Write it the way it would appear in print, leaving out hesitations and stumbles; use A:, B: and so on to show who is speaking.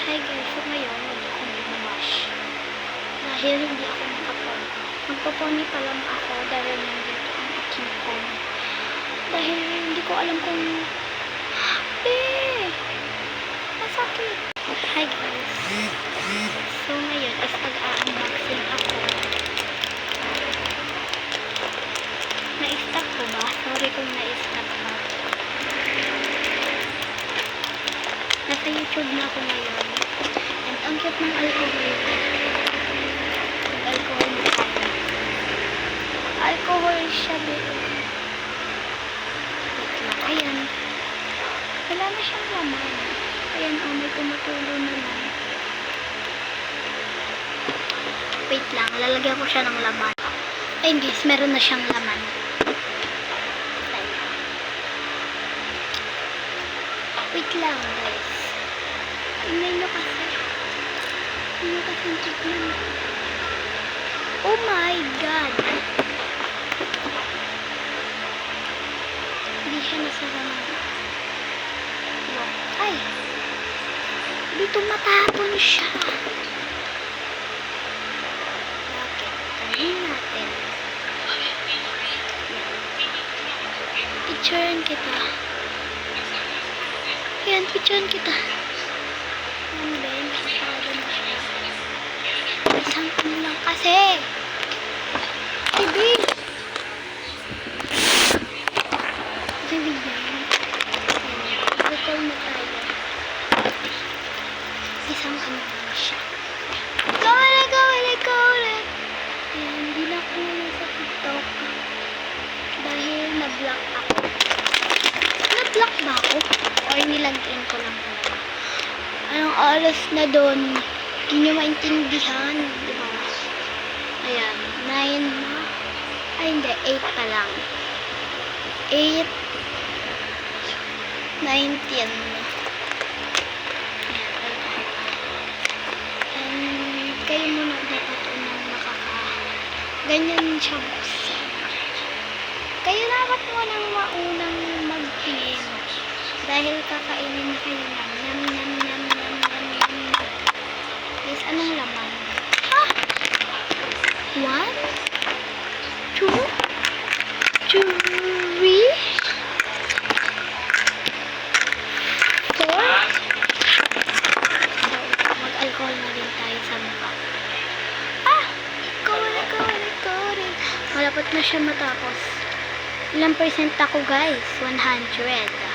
A: Hi guys, so ngayon hindi ako mag-wash dahil hindi ako nakapon. Magpaponi pa lang ako dahil nandito ang aking phone. Dahil hindi ko alam kung masakit. Hi guys. So ngayon is mag-unboxing ako. Na-stuck ko ba? Sorry kung na-stuck ba. Nasa YouTube na ako ngayon. And ang cute ng alcohol. Alcohol na tayo. Alcohol siya dito. Ayan. Wala na siyang laman. Ayan, oh, may tumutulo na lang. Wait lang, lalagyan ko siya ng laman. Ayun guys, meron na siyang laman. Wait lang guys. Tingnan nyo kasi. Tingnan nyo kasi yung tignan. Oh my God! Hindi siya nasaraman. Ay! Dito matapon siya. Bakit? Kanin natin. Picturean kita. Ayan, picturean kita. Ayan, Ben. Pasado na siya. Isang ano lang kasi. Hindi. Hindi yan. Recall na tayo. Isang ano lang siya. Go ulit. Ayan, hindi na ako ngayon sa TikTok. Dahil na-block ako. Na-block ba ako? Or nilagin ko lang talaga. Anong oras na doon? Hindi nyo maintindihan. Diba? Ayan. 9 na. Ay, hindi. 8 pa lang. 8. 19. And kayo muna dapat unang ganyan siya buksan. Kayo dapat munang maunang magtingin. Dahil kakainin na kayo ng yum. Guys, anong laman? Ha? 1, 2, 3, 4. Mag-alcohol na rin tayo sa mukha. Go ulit. Malapit na siya matapos. Ilang percent ako guys? 100.